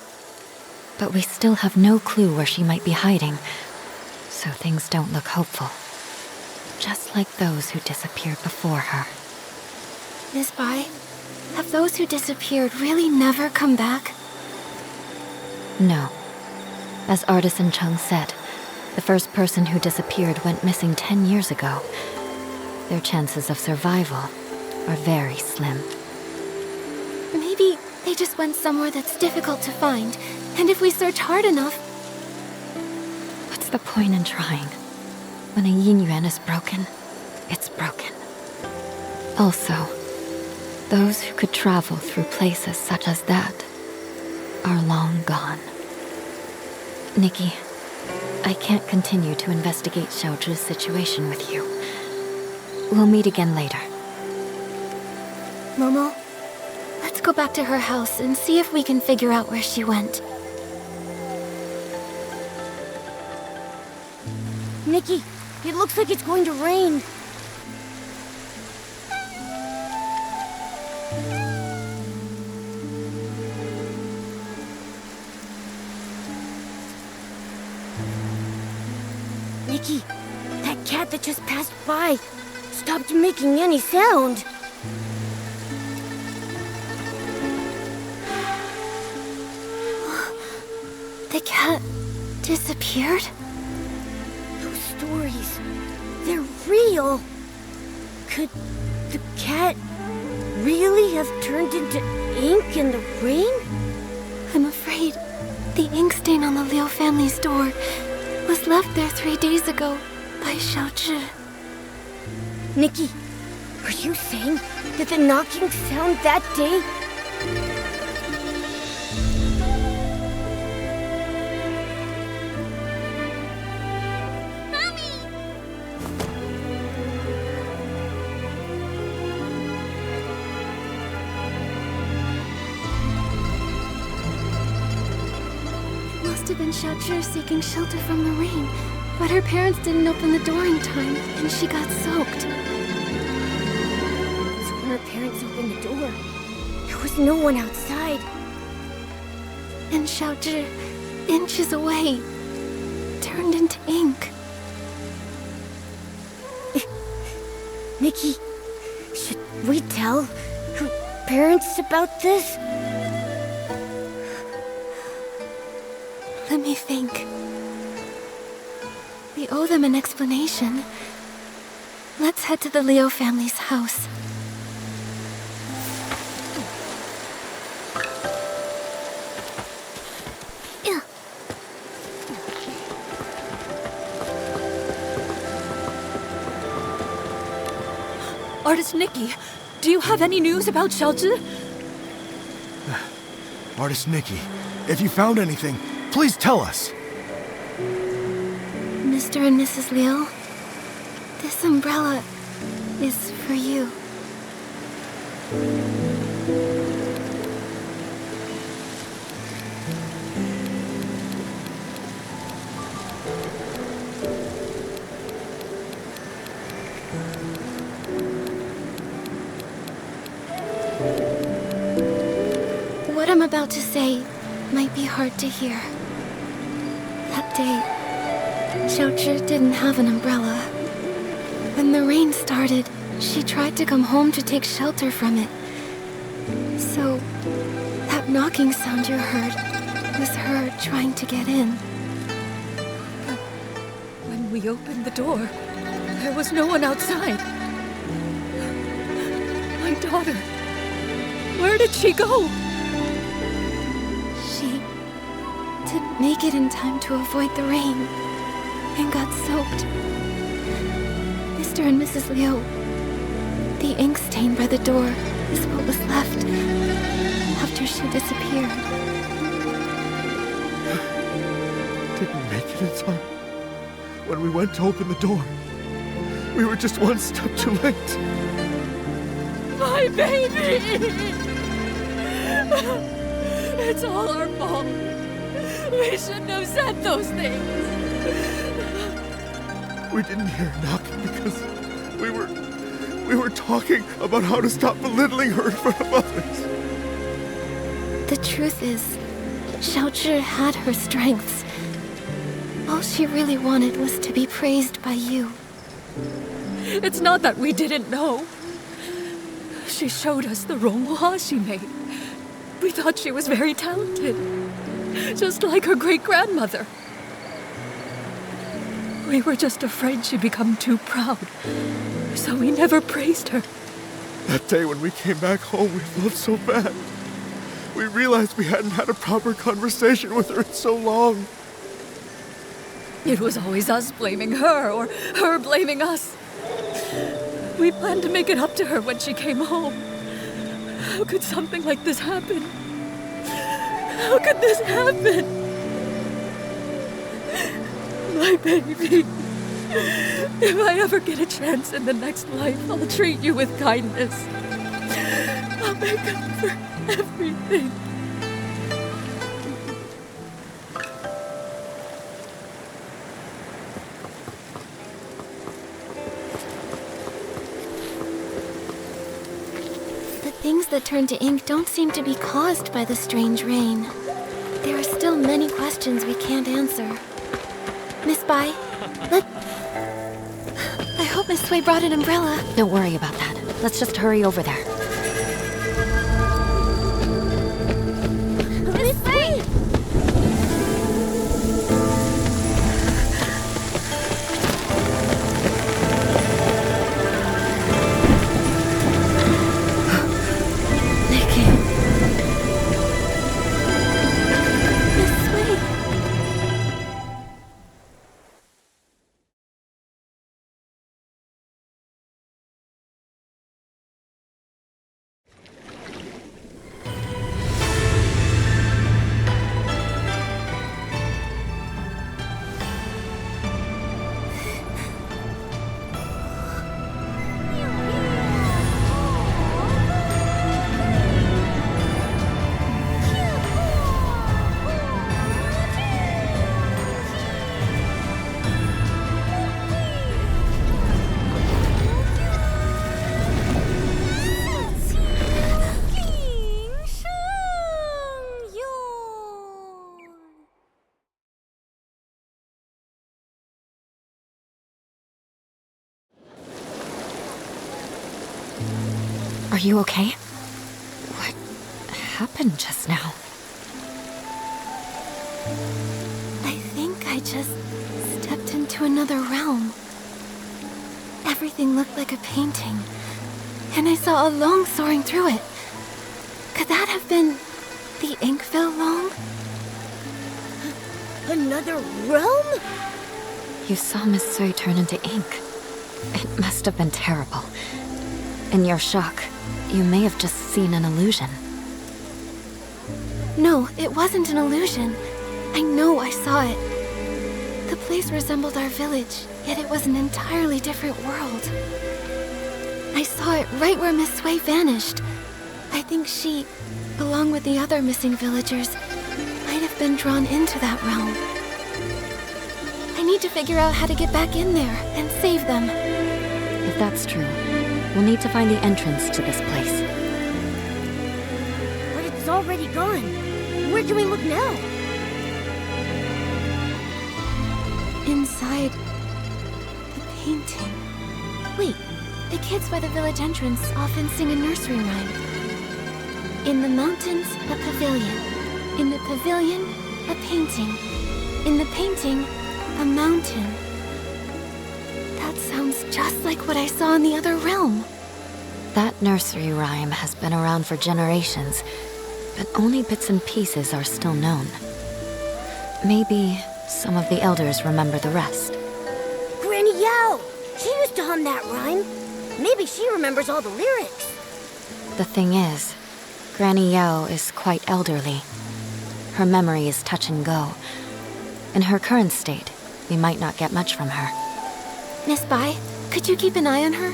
But we still have no clue where she might be hiding, so things don't look hopeful. Just like those who disappeared before her. Miss Bai, have those who disappeared really never come back? No. As Artisan Chung said, the first person who disappeared went missing 10 years ago. Their chances of survival are very slim. Maybe they just went somewhere that's difficult to find, and if we search hard enough... What's the point in trying? When a yin yuan is broken, it's broken. Also, Those who could travel through places such as that are long gone. Nikki, I can't continue to investigate Xiaozhi's situation with you. We'll meet again later. Momo, let's go back to her house and see if we can figure out where she went. Nikki, it looks like it's going to rain. Nikki, that cat that just passed by stopped making any sound. The cat disappeared? Those stories, they're real. Could the cat really have turned into ink in the rain? I'm afraid the ink stain on the Liu family's door was left there 3 days ago by Xiaozhi. Nikki, are you saying that the knocking sound that day? Must have been Xiaozhi seeking shelter from the rain, but her parents didn't open the door in time, and she got soaked. So when her parents opened the door, there was no one outside. And Xiaozhi, inches away, turned into ink. Nikki, should we tell her parents about this? Let me think. We owe them an explanation. Let's head to the Liu family's house. Artist Nikki, do you have any news about Xiaozhi? Artist Nikki, if you found anything, please tell us. Mr. and Mrs. Liu, this umbrella is for you. What I'm about to say might be hard to hear. That day, Xiaozhi didn't have an umbrella. When the rain started, she tried to come home to take shelter from it. So, that knocking sound you heard was her trying to get in. But when we opened the door, there was no one outside. My daughter, where did she go? She didn't make it in time to avoid the rain and got soaked. Mr. and Mrs. Liu, the ink stain by the door is what was left after she disappeared. Didn't make it in time. When we went to open the door, we were just one step too late. My baby! It's all our fault. We shouldn't have said those things. We didn't hear a knocking because we were talking about how to stop belittling her in front of others. The truth is, Xiaozhi had her strengths. All she really wanted was to be praised by you. It's not that we didn't know. She showed us the ronghua she made. We thought she was very talented, just like her great-grandmother. We were just afraid she'd become too proud, so we never praised her. That day when we came back home, we felt so bad. We realized we hadn't had a proper conversation with her in so long. It was always us blaming her, or her blaming us. We planned to make it up to her when she came home. How could something like this happen? How could this happen? My baby. If I ever get a chance in the next life, I'll treat you with kindness. I'll make up for everything. The things that turn to ink don't seem to be caused by the strange rain. There are still many questions we can't answer. Miss Bai, I hope Miss Sui brought an umbrella. Don't worry about that. Let's just hurry over there. Miss Sui! Nikki. Miss Sui. Are you okay? What happened just now? I think I just stepped into another realm. Everything looked like a painting, and I saw a long soaring through it. Could that have been the Inkville Long? Another realm? You saw Miss Sui turn into ink. It must have been terrible. In your shock, you may have just seen an illusion. No, it wasn't an illusion. I know I saw it. The place resembled our village, yet it was an entirely different world. I saw it right where Miss Sui vanished. I think she, along with the other missing villagers, might have been drawn into that realm. I need to figure out how to get back in there and save them. If that's true, we'll need to find the entrance to this place. But it's already gone. Where can we look now? Inside the painting. Wait, the kids by the village entrance often sing a nursery rhyme. In the mountains, a pavilion. In the pavilion, a painting. In the painting, a mountain. That sounds just like what I saw in the other realm. That nursery rhyme has been around for generations, but only bits and pieces are still known. Maybe some of the elders remember the rest. Granny Yao! She used to hum that rhyme. Maybe she remembers all the lyrics. The thing is, Granny Yao is quite elderly. Her memory is touch and go. In her current state, we might not get much from her. Miss Bai, could you keep an eye on her?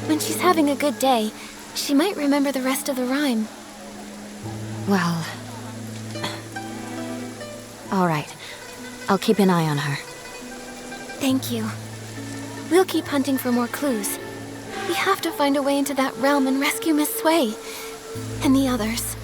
When she's having a good day, she might remember the rest of the rhyme. Well... all right. I'll keep an eye on her. Thank you. We'll keep hunting for more clues. We have to find a way into that realm and rescue Miss Sui. And the others.